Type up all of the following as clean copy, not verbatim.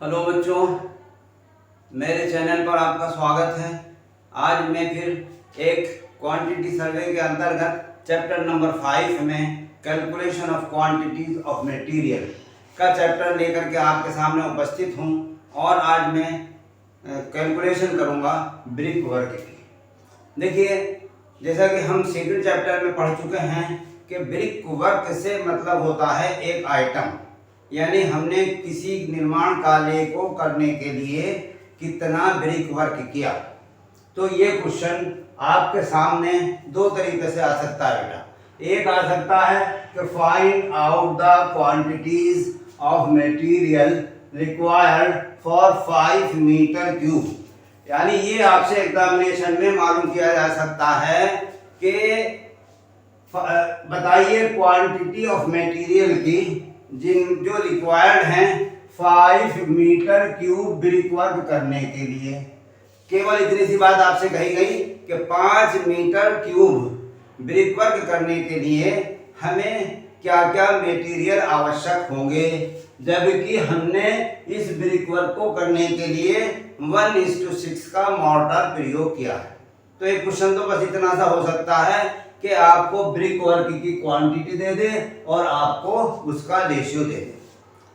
Hello बच्चों, मेरे channel पर आपका स्वागत है। आज मैं फिर एक क्वांटिटी सर्वे के अंतर्गत चैप्टर नंबर 5 में calculation of quantities of material का चैप्टर लेकर के आपके सामने उपस्थित हूँ। और आज मैं कैलकुलेशन करूँगा ब्रिक वर्क की। देखिए, जैसा कि हम सेकंड चैप्टर में पढ़ चुके हैं कि ब्रिक वर्क से मतलब होता है एक आइटम, यानी हमने किसी निर्माण कार्य को करने के लिए कितना ब्रिक वर्क किया। तो ये क्वेश्चन आपके सामने दो तरीके से आ सकता है बेटा। एक आ सकता है कि find out the quantities of material required for 5 metre cube, यानी ये आपसे एग्जामिनेशन में मालूम किया जा सकता है कि बताइए क्वांटिटी ऑफ मटेरियल की जो रिक्वायर्ड हैं 5 मीटर क्यूब ब्रिक वर्क करने के लिए। केवल इतनी सी बात आपसे कही गई कि 5 मीटर क्यूब ब्रिक वर्क करने के लिए हमें क्या क्या मटेरियल आवश्यक होंगे, जबकि हमने इस ब्रिक वर्क को करने के लिए 1:6 का मोर्टार प्रयोग किया है। तो एक क्वेश्चन तो बस इतना सा हो सकता है कि आपको ब्रिक वर्क की क्वांटिटी दे दे और आपको उसका रेशियो दे दे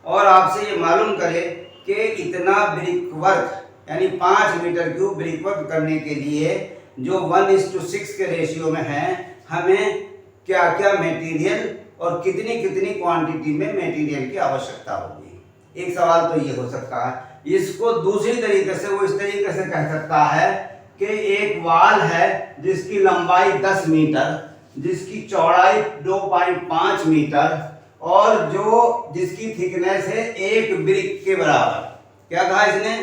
और आपसे ये मालूम करे कि इतना ब्रिक वर्क यानी 5 मीटर क्यूब ब्रिक वर्क करने के लिए जो 1:6 के रेशियो में है, हमें क्या क्या मटेरियल और कितनी कितनी क्वांटिटी में मटेरियल की आवश्यकता होगी। एक सवाल तो ये हो सकता है। इसको दूसरी तरीके से वो इस तरीके से कह सकता है कि एक वाल है जिसकी लंबाई 10 मीटर, जिसकी चौड़ाई 2.5 मीटर और जिसकी थिकनेस है 1 ब्रिक के बराबर। क्या कहा इसने?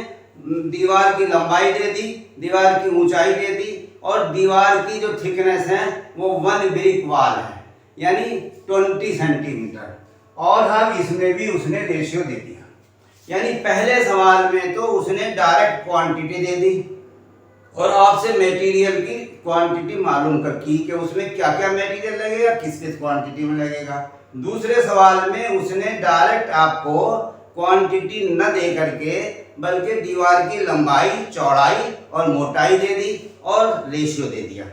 दीवार की लंबाई दे दी, दीवार की ऊंचाई दे दी और दीवार की जो थिकनेस है वो 1 ब्रिक वाल है, यानी 20 सेंटीमीटर। और हम इसमें भी उसने रेशियो दे दिया, यानी पहले सवाल में तो उसने डायरेक्ट क्वांटिटी दे दी और आपसे मटेरियल की क्वांटिटी मालूम कर की कि उसमें क्या क्या मटेरियल लगेगा, किस किस क्वांटिटी में लगेगा। दूसरे सवाल में उसने डायरेक्ट आपको क्वांटिटी न दे करके बल्कि दीवार की लंबाई, चौड़ाई और मोटाई दे दी और रेशियो दे दिया।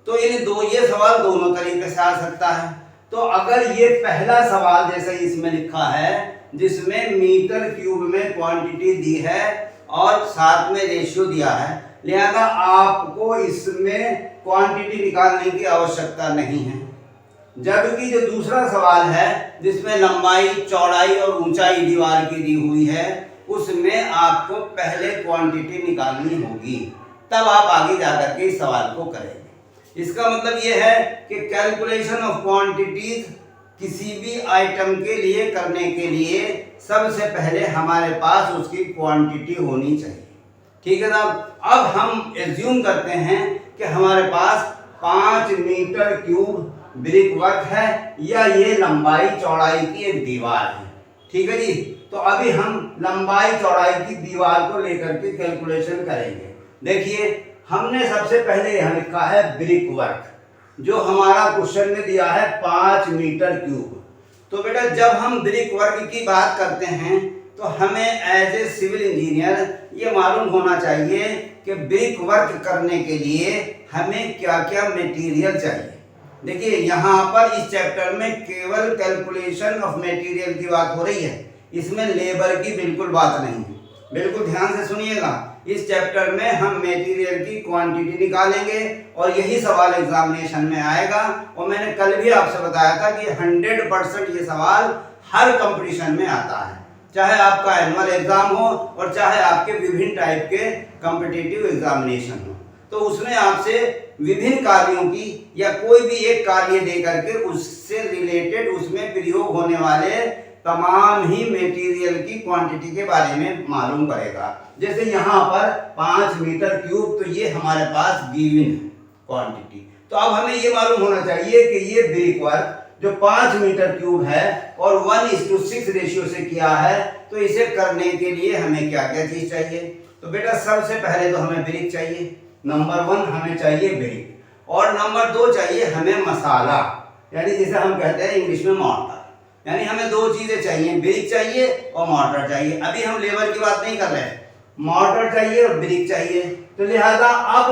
तो ये सवाल दोनों तरीके से आ सकता है। तो अगर ये पहला सवाल जैसे इसमें लिखा है जिसमें मीटर क्यूब में क्वांटिटी दी है और साथ में रेशियो दिया है, लिहाजा आपको इसमें क्वांटिटी निकालने की आवश्यकता नहीं है। जबकि जो दूसरा सवाल है जिसमें लंबाई, चौड़ाई और ऊंचाई दीवार की दी हुई है, उसमें आपको पहले क्वांटिटी निकालनी होगी, तब आप आगे जाकर के इस सवाल को करेंगे। इसका मतलब यह है कि कैलकुलेशन ऑफ क्वांटिटीज किसी भी आइटम के लिए करने के लिए सबसे पहले हमारे पास उसकी क्वांटिटी होनी चाहिए। ठीक है साहब। अब हम एज्यूम करते हैं कि हमारे पास 5 मीटर क्यूब ब्रिक वर्क है या ये लंबाई चौड़ाई की एक दीवार है। ठीक है जी। तो अभी हम लंबाई चौड़ाई की दीवार को लेकर के कैलकुलेशन करेंगे। देखिए, हमने सबसे पहले यहाँ लिखा है ब्रिक वर्क, जो हमारा क्वेश्चन में दिया है 5 मीटर क्यूब। तो बेटा, जब हम ब्रिक वर्क की बात करते हैं तो हमें एज ए सिविल इंजीनियर ये मालूम होना चाहिए कि ब्रिक वर्क करने के लिए हमें क्या क्या मटेरियल चाहिए। देखिए, यहाँ पर इस चैप्टर में केवल कैलकुलेशन ऑफ मटेरियल की बात हो रही है, इसमें लेबर की बिल्कुल बात नहीं है। बिल्कुल ध्यान से सुनिएगा। इस चैप्टर में हम मटेरियल की क्वांटिटी निकालेंगे और यही सवाल एग्जामिनेशन में आएगा। और मैंने कल भी आपसे बताया था कि 100% ये सवाल हर कंपटीशन में आता है, चाहे आपका एनुअल एग्जाम हो और चाहे आपके विभिन्न टाइप के कॉम्पिटिटिव एग्जामिनेशन हो। तो उसमें आपसे विभिन्न कार्यों की या कोई भी एक कार्य दे करके उससे रिलेटेड उसमें प्रयोग होने वाले तमाम ही मटेरियल की क्वांटिटी के बारे में मालूम पड़ेगा। जैसे यहाँ पर 5 मीटर क्यूब, तो ये हमारे पास गिवन है क्वांटिटी। तो अब हमें ये मालूम होना चाहिए कि ये ब्रिक वर्क जो 5 मीटर क्यूब है और 1:6 रेशियो से किया है, तो इसे करने के लिए हमें क्या क्या चीज चाहिए। तो बेटा, सबसे पहले तो हमें ब्रिक चाहिए। नंबर 1 हमें चाहिए ब्रिक और नंबर 2 चाहिए हमें मसाला, यानी जिसे हम कहते हैं इंग्लिश में मोर्टार। यानी हमें दो चीजें चाहिए, ब्रिक चाहिए और मोर्टार चाहिए। अभी हम लेबर की बात नहीं कर रहे हैं, मोर्टार चाहिए और ब्रिक चाहिए। तो लिहाजा अब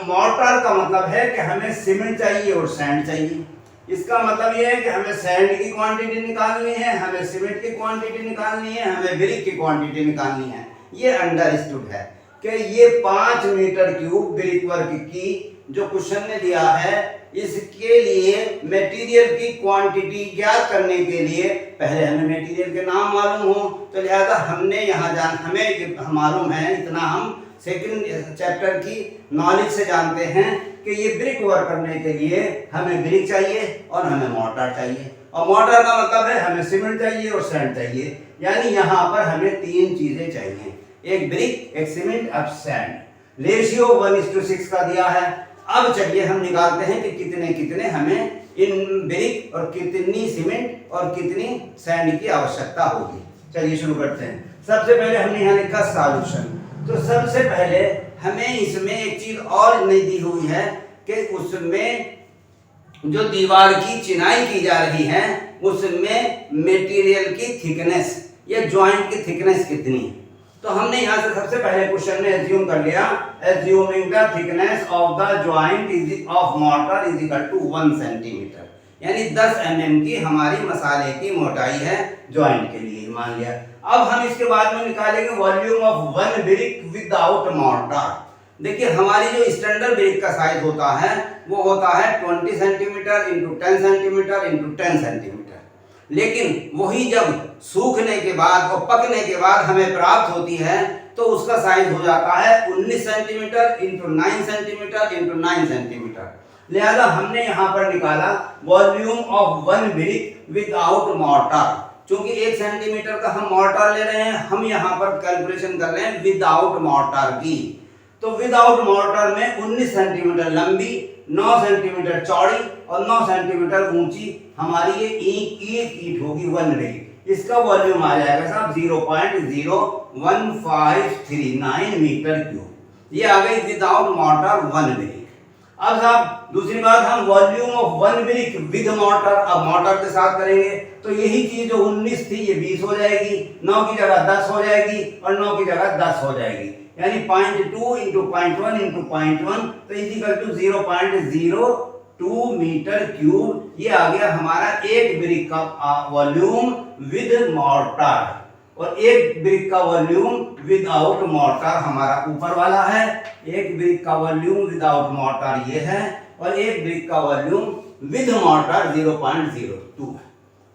मोर्टार का मतलब है कि हमें सीमेंट चाहिए और सैंड चाहिए। इसका मतलब यह है कि हमें सैंड की क्वांटिटी निकालनी है, हमें सीमेंट की क्वांटिटी निकालनी है, हमें ब्रिक की क्वांटिटी निकालनी है। ये अंडरस्टूड है कि ये 5 मीटर क्यूब ब्रिक वर्क की जो क्वेश्चन ने दिया है, इसके लिए मटेरियल की क्वांटिटी ज्ञात करने के लिए पहले हमें मटेरियल के नाम मालूम हो। तो लिहाजा हमने यहाँ हमें मालूम है इतना, हम सेकंड चैप्टर की नॉलेज से जानते हैं कि ये ब्रिक वर्क करने के लिए हमें ब्रिक चाहिए और हमें मोर्टार चाहिए। और मोर्टार का मतलब है हमें सीमेंट चाहिए और सैंड चाहिए। यानी यहाँ पर हमें 3 चीजें चाहिए, एक ब्रिक, एक सीमेंट, अब सैंड। रेशियो 1:6 का दिया है। अब चलिए हम निकालते हैं कि कितने कितने हमें इन ब्रिक और कितनी सीमेंट और कितनी सैंड की आवश्यकता होगी। चलिए शुरू करते हैं। सबसे पहले हमने यहाँ लिखा सॉल्यूशन। तो सबसे पहले हमें इसमें एक चीज और नहीं दी हुई है कि उसमें जो दीवार की चिनाई की जा रही है उसमें मटेरियल की थिकनेस या जॉइंट की थिकनेस कितनी है। तो हमने यहाँ से सबसे पहले क्वेश्चन में एज्यूम कर लिया, assuming the thickness of the joint of mortar is equal to 1 centimetre, यानी 10 mm की हमारी मसाले की मोटाई है जॉइंट के लिए, मान लिया। अब हम इसके बाद में निकालेंगे volume of 1 brick without mortar. देखिए हमारी जो स्टैंडर्ड ब्रिक का साइज होता है वो होता है 20 centimetre into 10 centimetre into 10 centimetre, लेकिन वही जब सूखने के बाद और पकने के बाद हमें प्राप्त होती है तो उसका साइज हो जाता है 19 centimetre into 9 centimetre into 9 centimetre. लिहाजा हमने यहाँ पर निकाला volume of 1 brick without mortar. क्योंकि 1 सेंटीमीटर का हम मोर्टार ले रहे हैं, हम यहाँ पर कैलकुलेशन कर रहे हैं विदाउट मोर्टार की। तो विदाउट मोर्टार में 19 सेंटीमीटर लंबी, 9 सेंटीमीटर चौड़ी और 9 सेंटीमीटर ऊंची हमारी ये एक ईंट होगी 1 ब्रिक। इसका वॉल्यूम आ जाएगा साहब 0.01539 मीटर क्यूब। ये आ गई विदाउट मोर्टार 1 ब्रिक। अब साहब दूसरी बात, हम volume of 1 brick with mortar, अब मोर्टार के साथ करेंगे तो यही चीज जो 19 थी ये 20 हो जाएगी, 9 की जगह 10 हो जाएगी और 9 की जगह 10 हो जाएगी, यानी 0.2 इंटू 0.1 इंटू 0.1 तो इक्वल टू 0.02 मीटर क्यूब। ये आ गया हमारा एक ब्रिक का वॉल्यूम विद मोर्टार, और एक ब्रिक का वॉल्यूम विदाउट मोर्टार हमारा ऊपर वाला है। एक ब्रिक का वॉल्यूम विदाउट मोर्टार ये है और एक ब्रिक का वॉल्यूम विद मोर्टार 0.02 है।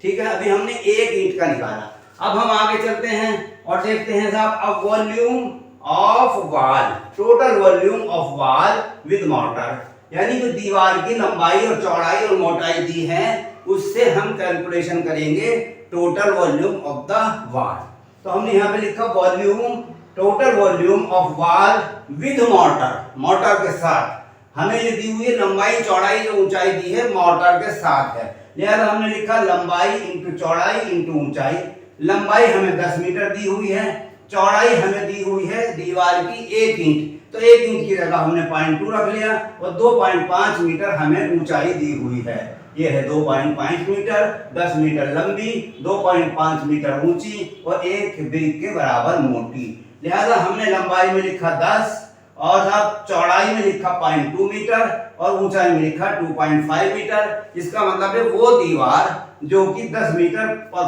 ठीक है, अभी हमने एक ईंट का निकाला। अब हम आगे चलते हैं और देखते हैं साहब अब volume of wall, total volume of wall with mortar, यानी जो दीवार की लंबाई और चौड़ाई और मोटाई दी है उससे हम कैलकुलेशन करेंगे total volume of the wall. तो हमने यहाँ पे लिखा volume, total volume of wall with mortar, mortar के साथ। हमें ये दी हुई है लंबाई चौड़ाई जो ऊंचाई दी है मोर्टार के साथ है, लिहाजा हमने लिखा लंबाई इंटू चौड़ाई इंटू ऊंचाई। लंबाई हमें 10 मीटर दी हुई है, चौड़ाई हमें दी हुई है दीवार की 1 ईंट, तो 1 ईंट की जगह हमने 0.2 रख लिया और 2.5 मीटर हमें ऊंचाई दी हुई है। ये है 2.5 मीटर, 10 मीटर लंबी, 2.5 मीटर ऊंची और 1 ब्रिक के बराबर मोटी। लिहाजा हमने लंबाई में लिखा 10 और अब चौड़ाई में लिखा 0.2 मीटर और ऊंचाई में लिखा 2.5 मीटर। इसका मतलब है वो दीवार जो कि 10 मीटर और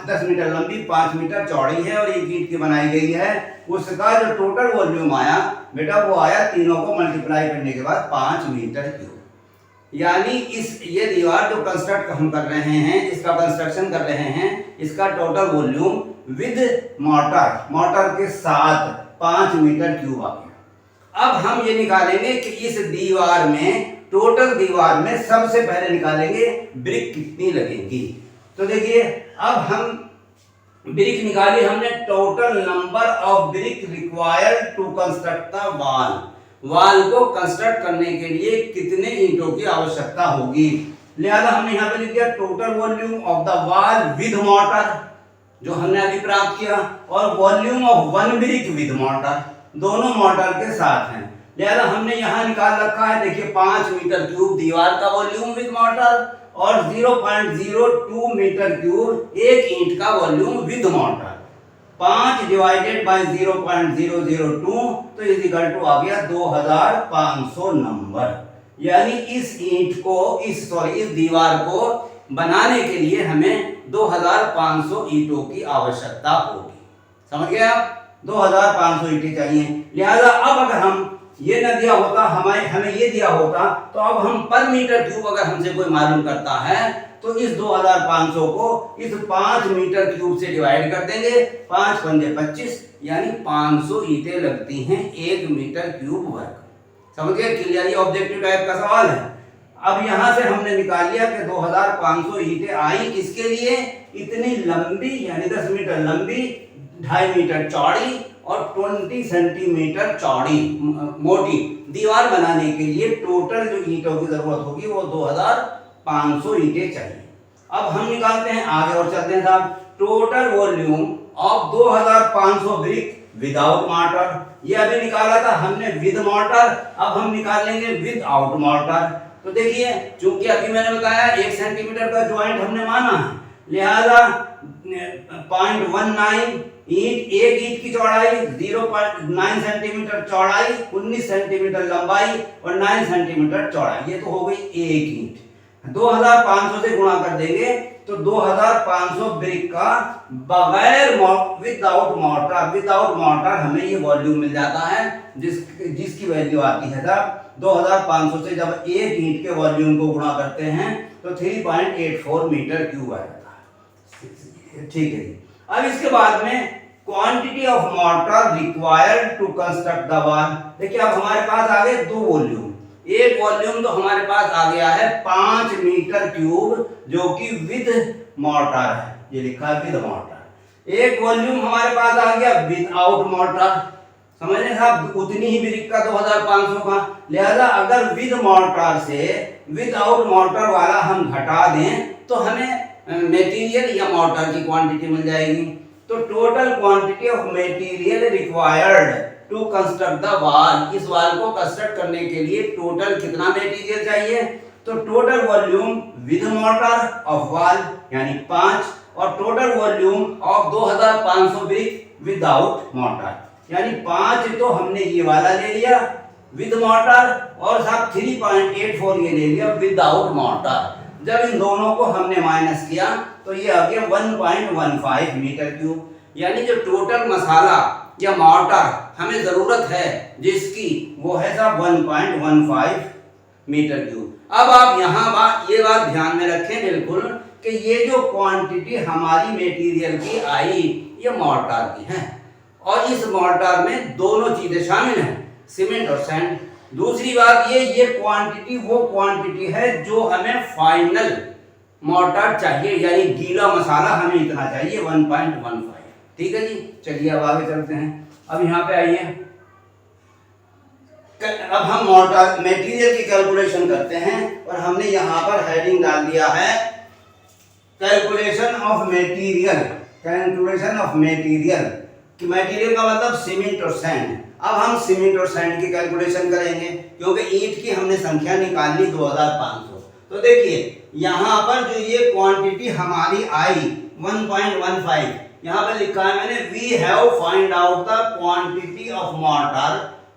10 मीटर लंबी, 5 मीटर चौड़ी है और 1 ईंट की बनाई गई है, उसका जो टोटल वॉल्यूम आया बेटा वो आया तीनों को मल्टीप्लाई करने के बाद 5 मीटर क्यूब। यानी ये दीवार जो कंस्ट्रक्ट हम कर रहे हैं, इसका कंस्ट्रक्शन कर रहे हैं, इसका total volume with mortar, mortar के साथ 5 मीटर क्यूब आ गया। अब हम ये निकालेंगे कि इस दीवार में, टोटल दीवार में सबसे पहले निकालेंगे ब्रिक कितनी लगेंगी। तो देखिए अब हम ब्रिक निकाली हमने, total number of brick required to construct the wall, wall को कंस्ट्रक्ट करने के लिए कितने ईंटों की आवश्यकता होगी। लिहाजा हमने यहाँ पे लिख दिया total volume of the wall with mortar जो हमने अभी प्राप्त किया, और volume of 1 brick with mortar, दोनों मोर्टार के साथ हैं। लिहाजा हमने यहाँ निकाल रखा है, देखिए 5 मीटर क्यूब दीवार का वॉल्यूम विद मॉर्टर और 0.02 मीटर क्यूब एक ईंट का volume with mortar. 5 divided by 0.002 तो इज इक्वल टू आ गया 2500 नंबर। यानी इस ईंट को इस दीवार को बनाने के लिए हमें 2500 ईंटों की आवश्यकता होगी। समझ गए आप? 2500 ईंटें चाहिए। लिहाजा अब अगर हम ये न दिया होता, हमें ये दिया होता, तो अब हम पर मीटर क्यूब अगर हमसे कोई मालूम करता है तो इस 2500 को इस 5 मीटर क्यूब से डिवाइड कर देंगे। 5 पंजे 25 यानी 500 ईंटें लगती हैं 1 मीटर क्यूब वर्ग। समझ गए? क्लियर? ये ऑब्जेक्टिव टाइप का सवाल है। अब यहां से हमने निकाल लिया कि 2500 ईंटें आई किसके लिए? इतनी लंबी यानी 10 मीटर लंबी, 2.5 मीटर चौड़ी और 20 सेंटीमीटर चौड़ी मोटी दीवार बनाने के लिए टोटल जो ईंटों की जरूरत होगी वो 2500 ईंटें चाहिए। अब हम निकालते हैं आगे और चलते हैं साहब। Total volume of 2500 brick without mortar, ये अभी निकाला था हमने विद मॉर्टर, अब हम निकाल लेंगे विद आउट मॉर्टर। तो देखिए, चूंकि अभी मैंने बताया 1 सेंटीमीटर का ज्वाइंट हमने माना है, लिहाजा 0.19 ईंट, एक ईंट की चौड़ाई 0.9 सेंटीमीटर चौड़ाई, 19 सेंटीमीटर लंबाई और 9 सेंटीमीटर चौड़ाई, ये तो हो गई एक ईंट। 2500 से गुणा कर देंगे तो 2500 ब्रिक का बगैर विदाउट मॉर्टर हमें ये वॉल्यूम मिल जाता है, जिसकी वैल्यू आती है साहब 2500 से जब एक ईंट के वॉल्यूम को गुणा करते हैं तो 3.84 मीटर क्यूब आ जाता है। ठीक है जी। अब इसके बाद में quantity of mortar required to construct the wall. देखिए अब हमारे पास आ गए दो वॉल्यूम। एक वॉल्यूम तो हमारे पास आ गया है 5 मीटर क्यूब जो कि विद मॉर्टर है, ये लिखा है विद मॉर्टर। एक वॉल्यूम हमारे पास आ गया विदाउट मॉर्टर, समझ रहे साहब? उतनी ही ब्रिक का 2500 का। लिहाजा अगर विद मॉर्टर से विदाउट मॉर्टर वाला हम घटा दें तो हमें मटेरियल या मॉर्टर की क्वांटिटी मिल जाएगी। तो total quantity of material required to construct the wall, इस वॉल को कंस्ट्रक्ट करने के लिए टोटल कितना मटेरियल चाहिए? तो total volume with mortar of wall यानी 5 और total volume of 2500 brick without mortar यानी 5 तो हमने ये वाला ले लिया विद मॉर्टर और साहब 3.84 ये ले लिया विदाउट मॉर्टर। जब इन दोनों को हमने माइनस किया तो ये आ गया 1.15 मीटर क्यूब। यानी जो टोटल मसाला या मॉर्टर हमें जरूरत है जिसकी, वो है साहब 1.15 मीटर क्यूब। अब आप यहाँ ये बात ध्यान में रखें बिल्कुल कि ये जो क्वांटिटी हमारी मटेरियल की आई ये मॉर्टर की है और इस मॉर्टर में दोनों चीजें शामिल हैं, सीमेंट और सैंड। दूसरी बात ये क्वांटिटी वो क्वांटिटी है जो हमें फाइनल मॉर्टर चाहिए, यानी गीला मसाला हमें इतना चाहिए 1.15। ठीक है जी। चलिए अब आगे चलते हैं। अब यहाँ पे आइए, अब हम मॉर्टर मटेरियल की कैलकुलेशन करते हैं और हमने यहाँ पर हेडिंग डाल दिया है calculation of material. Calculation of material कि मटेरियल का मतलब सीमेंट और सैंड। अब हम सीमेंट और सैंड की कैलकुलेशन करेंगे क्योंकि ईंट की हमने संख्या निकाल ली 2500। तो देखिए यहाँ पर जो ये क्वांटिटी हमारी आई 1.15, यहाँ पे लिखा है मैंने we have find out the quantity of mortar,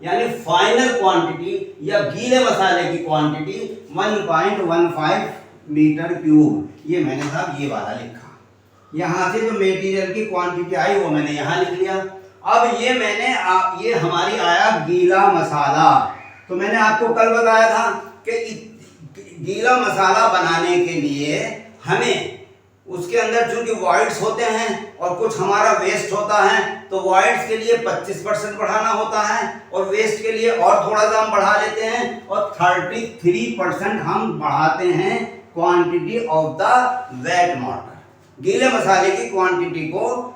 यानी फाइनल क्वांटिटी या गीले मसाले की क्वांटिटी 1.15 मीटर क्यूब। ये मैंने साहब ये वाला लिखा। यहाँ से जो मटेरियल की क्वांटिटी आई वो मैंने यहाँ लिख लिया। अब ये हमारी आया गीला मसाला। तो मैंने आपको कल बताया था कि गीला मसाला बनाने के लिए हमें उसके अंदर चूंकि वॉइड्स होते हैं और कुछ हमारा वेस्ट होता है, तो वॉइड्स के लिए 25% बढ़ाना होता है और वेस्ट के लिए और थोड़ा सा हम बढ़ा लेते हैं और 33% हम बढ़ाते हैं quantity of the wet mortar. गीले मसाले की क्वांटिटी को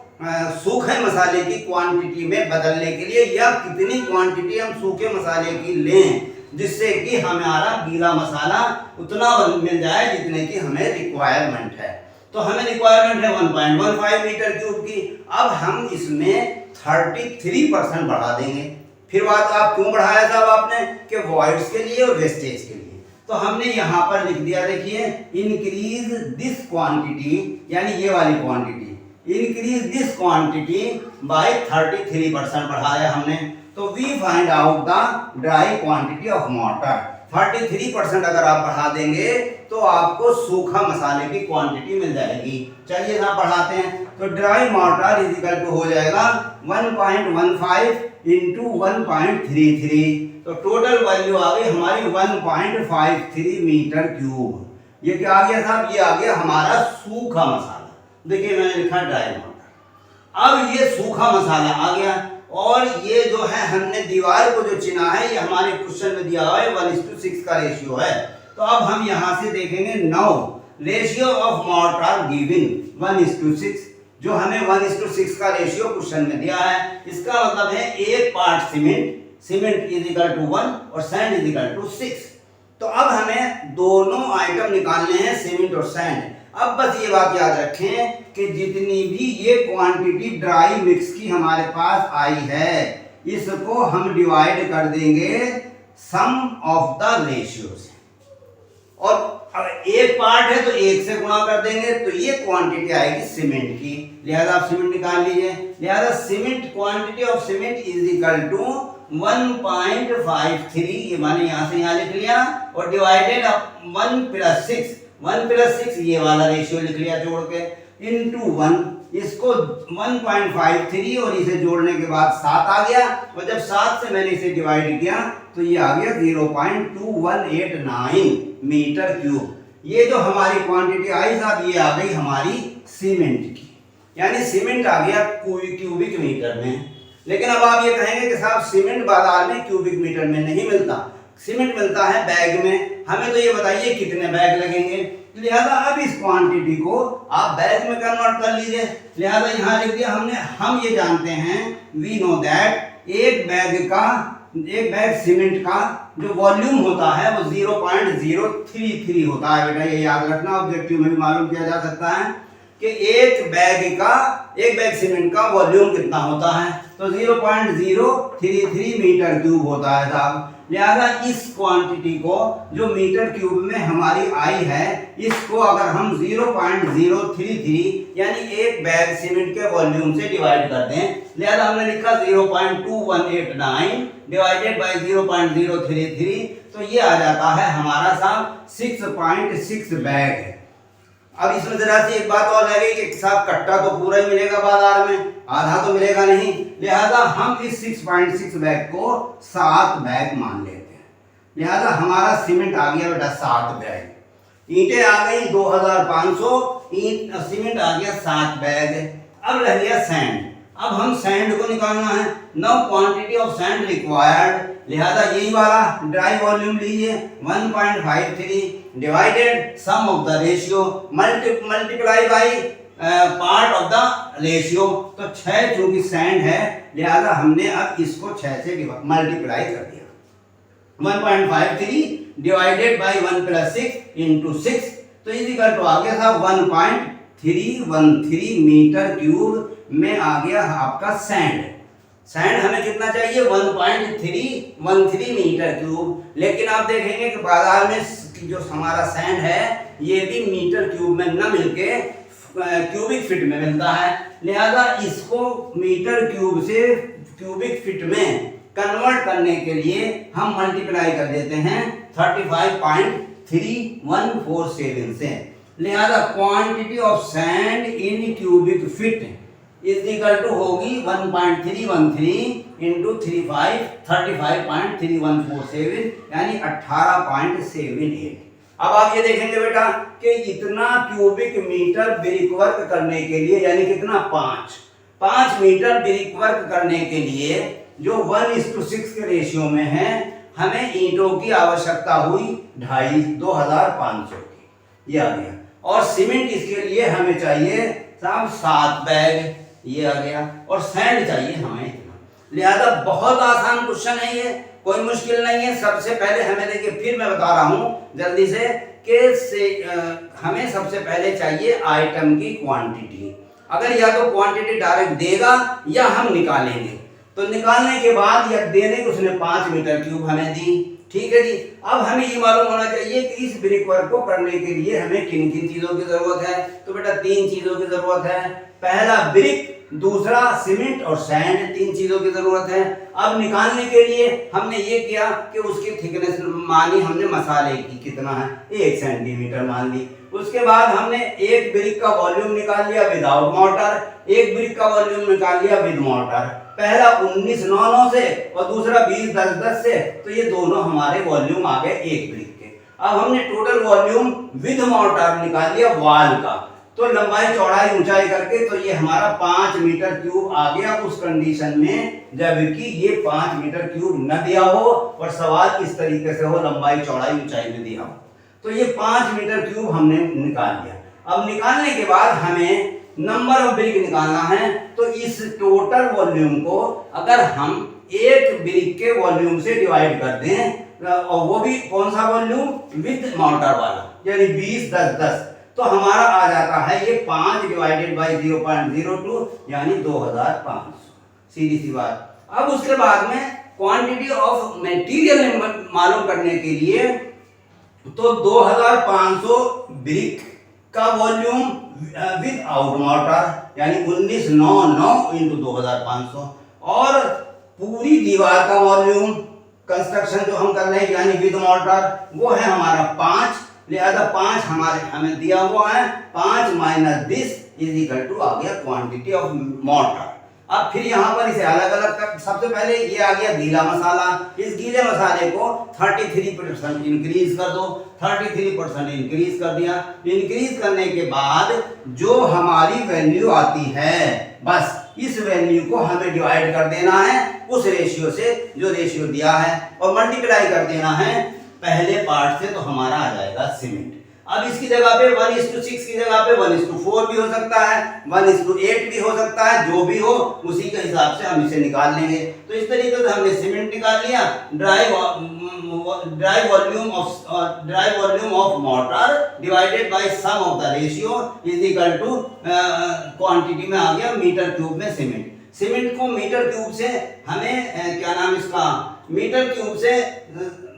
सूखे मसाले की क्वांटिटी में बदलने के लिए, या कितनी क्वांटिटी हम सूखे मसाले की लें जिससे कि हमारा गीला मसाला उतना मिल जाए जितने की हमें रिक्वायरमेंट है। तो हमें रिक्वायरमेंट है 1.15 मीटर क्यूब की। अब हम इसमें 33% बढ़ा देंगे, फिर बात आप क्यों बढ़ाया साहब आपने कि वॉइड्स के लिए और वेस्टेज के लिए। तो हमने यहाँ पर लिख दिया, देखिए इंक्रीज दिस क्वांटिटी, यानी ये वाली quantity, increase this quantity by 33% बढ़ाया हमने। तो we find out the dry quantity of mortar. 33% अगर आप बढ़ा देंगे तो आपको सूखा मसाले की क्वांटिटी मिल जाएगी। चलिए साहब बढ़ाते हैं। तो dry mortar is equal to हो जाएगा 1.15 इंटू 1.33। तो टोटल वैल्यू आ गई हमारी 1.53 मीटर क्यूब। ये क्या आ गया साहब? ये आ गया हमारा सूखा मसाला। देखिए मैंने लिखा ड्राई मॉर्टर। अब ये सूखा मसाला आ गया और ये जो है हमने दीवार को जो चिना है, ये हमारे क्वेश्चन में दिया हुआ है 1:6 का रेशियो है। तो अब हम यहां से देखेंगे now ratio of mortar given 1:6, जो हमें 1:6 का रेशियो क्वेश्चन में दिया है। इसका मतलब है 1 part cement is equal to 1 और सैंड इज इक्वल टू 6। तो अब हमें दोनों आइटम निकालने हैं, सीमेंट और सैंड। अब बस ये बात याद रखें कि जितनी भी ये क्वांटिटी ड्राई मिक्स की हमारे पास आई है, इसको हम डिवाइड कर देंगे सम ऑफ द रेशियो से। और अब एक पार्ट है तो एक से गुणा कर देंगे, तो ये क्वांटिटी आएगी सीमेंट की। लिहाजा आप सीमेंट निकाल लीजिए। लिहाजा cement quantity of cement is equal to 1.53, ये मैंने यहाँ से यहाँ लिख लिया, और डिवाइडेड 1 + 6 ये वाला रेशियो लिख लिया जोड़ के, इनटू 1, इसको 1.53 और इसे जोड़ने के बाद 7 आ गया, और जब 7 से मैंने इसे डिवाइड किया तो ये आ गया 0.2189 मीटर क्यूब। ये जो हमारी क्वांटिटी आई साहब, ये आ गई हमारी सीमेंट की, यानी सीमेंट आ गया क्यूबिक मीटर में। लेकिन अब आप ये कहेंगे कि साहब सीमेंट बाजार में क्यूबिक मीटर में नहीं मिलता, सीमेंट मिलता है बैग में। हमें तो ये बताइए कितने बैग लगेंगे। लिहाजा अब इस क्वांटिटी को आप बैग में कन्वर्ट कर लीजिए। लिहाजा यहाँ लिख दिया हमने। हम ये जानते हैं, वी नो दैट एक बैग सीमेंट का जो वॉल्यूम होता है वो 0.033 होता है। बेटा ये याद रखना, ऑब्जेक्टिव में भी मालूम किया जा सकता है कि एक बैग सीमेंट का वॉल्यूम कितना होता है, तो 0.033 मीटर क्यूब होता है साहब। लिहाजा इस क्वांटिटी को जो मीटर क्यूब में हमारी आई है, इसको अगर हम 0.033 यानी एक बैग सीमेंट के वॉल्यूम से डिवाइड कर दें, लिहाजा हमने लिखा 0.2189 डिवाइडेड बाय 0.033, तो ये आ जाता है हमारा साहब 6.6 बैग। अब इसमें जरा सी एक बात और रह गई कि साहब कट्टा तो पूरा ही मिलेगा बाजार में, आधा तो मिलेगा नहीं। लिहाजा हम इस 6.6 बैग को 7 बैग मान लेते हैं। लिहाजा हमारा सीमेंट आ गया बेटा 7 बैग, ईंटें आ गई 2500, सीमेंट आ गया 7 बैग। अब रह गया सैंड। अब हम सैंड को निकालना है। Now quantity of sand required, लिहाजा यही वाला ड्राई वॉल्यूम लीजिए 1.53 divided sum of the ratio multiply by part of the ratio. तो 6 चूंकि सैंड है, लिहाजा हमने अब इसको 6 से मल्टीप्लाई कर दिया। 1.53 डिवाइडेड बाय 1 + 6 इंटू 6, तो इज इक्वल टू आ गया साहब 1.313 मीटर क्यूब में आ गया आपका सैंड। सैंड हमें कितना चाहिए? 1.313 मीटर क्यूब। लेकिन आप देखेंगे कि बाजार में जो हमारा सैंड है ये भी मीटर क्यूब में न मिलके क्यूबिक फीट में मिलता है। लिहाजा इसको मीटर क्यूब से क्यूबिक फीट में कन्वर्ट करने के लिए हम मल्टीप्लाई कर देते हैं 35.3147 से। लिहाजा quantity of sand in cubic feet is equal to होगी 1.313 इंटू 35.3147 यानी 18.78। अब आप ये देखेंगे बेटा कि इतना क्यूबिक मीटर ब्रिक वर्क करने के लिए, यानी कितना 5 मीटर ब्रिक वर्क करने के लिए जो 1:6 के रेशियो में है, हमें ईंटों की आवश्यकता हुई 2500 की, ये आ गया। और सीमेंट इसके लिए हमें चाहिए साहब 7 बैग, ये आ गया। और सैंड चाहिए हमें इतना। लिहाजा बहुत आसान क्वेश्चन है ये, कोई मुश्किल नहीं है। सबसे पहले हमें देखिए, फिर मैं बता रहा हूं जल्दी से कि हमें सबसे पहले चाहिए आइटम की क्वांटिटी। अगर या तो क्वांटिटी डायरेक्ट देगा या हम निकालेंगे। तो निकालने के बाद या देने के उसने 5 मीटर क्यूब हमें दी। ठीक है जी। अब हमें ये मालूम होना चाहिए कि इस ब्रिक वर्क को करने के लिए हमें किन किन चीजों की जरूरत है। तो बेटा 3 चीजों की जरूरत है। पहला ब्रिक, दूसरा सीमेंट और सैंड, 3 चीजों की जरूरत है। अब निकालने के लिए हमने ये किया कि उसकी थिकनेस मानी हमने मसाले की, कितना है 1 सेंटीमीटर मान ली। उसके बाद हमने एक ब्रिक का वॉल्यूम निकाल लिया विदाउट मोटर, एक ब्रिक का वॉल्यूम निकाल लिया विद मोटर। पहला 1999 से और दूसरा 2010 से, तो ये दोनों हमारे वॉल्यूम आ गए एक ब्रिक के। अब हमने टोटल वॉल्यूम विद मोटर निकाल लिया वॉल का, तो लंबाई चौड़ाई ऊंचाई करके तो ये हमारा 5 मीटर क्यूब आ गया उस कंडीशन में जबकि ये 5 मीटर क्यूब न दिया हो और सवाल इस तरीके से हो लंबाई चौड़ाई ऊंचाई में दिया हो। तो ये 5 मीटर क्यूब हमने निकाल लिया। अब निकालने के बाद हमें नंबर ऑफ ब्रिक निकालना है। तो इस टोटल वॉल्यूम को अगर हम एक ब्रिक के वॉल्यूम से डिवाइड कर दें और वो भी कौन सा वॉल्यूम, विद मोटर वाला, यानी 20 10 10, तो हमारा आ जाता है ये 5 डिवाइडेड बाई 0.02 यानी 2500। सीधी सी बात। अब उसके बाद में क्वांटिटी ऑफ मटेरियल मालूम करने के लिए तो 2500 ब्रिक का वॉल्यूम विद आउट मोटर यानी 1999 इंटू 2500 और पूरी दीवार का वॉल्यूम कंस्ट्रक्शन जो हम कर रहे हैं यानी विद मोटर वो है हमारा 5, लिहाजा 5 हमें दिया हुआ है। 5 minus this is equal to आ गया क्वांटिटी ऑफ मोटर। अब फिर यहाँ पर इसे अलग अलग कर, सबसे पहले ये आ गया गीला मसाला। इस गीले मसाले को 33% इंक्रीज कर दो, 33% इंक्रीज कर दिया। इंक्रीज करने के बाद जो हमारी वैल्यू आती है बस इस वैल्यू को हमें डिवाइड कर देना है उस रेशियो से जो रेशियो दिया है और मल्टीप्लाई कर देना है पहले पार्ट से, तो हमारा आ जाएगा सीमेंट। अब इसकी जगह पे 1:6 की जगह पे 1:4 भी हो सकता है, 1:8 भी हो सकता है, जो भी हो उसी के हिसाब से हम इसे निकाल लेंगे। तो इस तरीके से हमने सीमेंट निकाल लिया। Dry volume of mortar divided by sum of the ratio is equal to quantity में आ गया मीटर क्यूब में सीमेंट। सीमेंट को मीटर क्यूब से हमें क्या नाम इसका, मीटर क्यूब से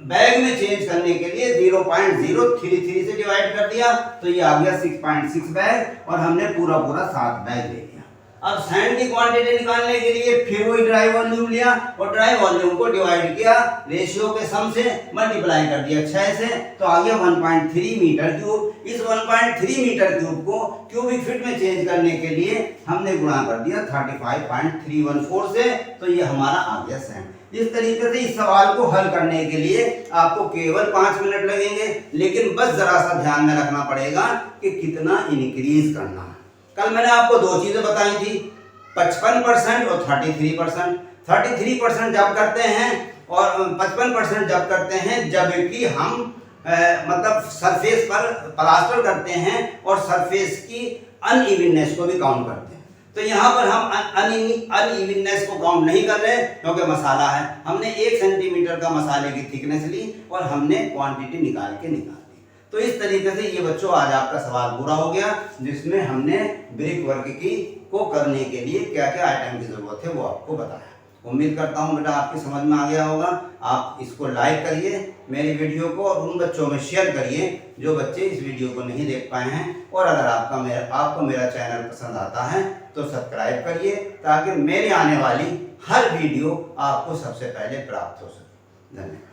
बैग में चेंज करने के लिए 0.033 से डिवाइड कर दिया, तो ये आ गया 6.6 बैग और हमने पूरा 7 बैग ले लिया। अब सैंड की क्वांटिटी निकालने के लिए फिर वही ड्राई वॉल्यूम लिया और ड्राई वॉल्यूम को डिवाइड किया रेशियो के सम से, मल्टीप्लाई कर दिया 6 से, तो आ गया 1.3 मीटर क्यूब। इस 1.3 मीटर क्यूब को क्यूबिक फीट में चेंज करने के लिए हमने गुणा कर दिया 35.314 से, तो ये हमारा आ गया सैंड। इस तरीके से इस सवाल को हल करने के लिए आपको केवल 5 मिनट लगेंगे, लेकिन बस जरा सा ध्यान में रखना पड़ेगा कि कितना इंक्रीज करना है। कल मैंने आपको 2 चीजें बताई थी, 55% और 33%। 33% जब करते हैं और 55% जब करते हैं जबकि हम मतलब सरफेस पर प्लास्टर करते हैं और सरफेस की अनइवननेस को भी काउंट करते हैं। तो यहाँ पर हम अनइवननेस को काउंट नहीं कर रहे क्योंकि मसाला है। हमने 1 सेंटीमीटर का मसाले की थिकनेस ली और हमने क्वांटिटी निकाल दी। तो इस तरीके से ये बच्चों आज आपका सवाल पूरा हो गया, जिसमें हमने ब्रिक वर्क को करने के लिए क्या क्या आइटम की जरूरत है वो आपको बताया। उम्मीद करता हूँ बेटा आपकी समझ में आ गया होगा। आप इसको लाइक करिए मेरी वीडियो को और उन बच्चों में शेयर करिए जो बच्चे इस वीडियो को नहीं देख पाए हैं। और अगर आपको मेरा चैनल पसंद आता है तो सब्सक्राइब करिए ताकि मेरी आने वाली हर वीडियो आपको सबसे पहले प्राप्त हो सके। धन्यवाद।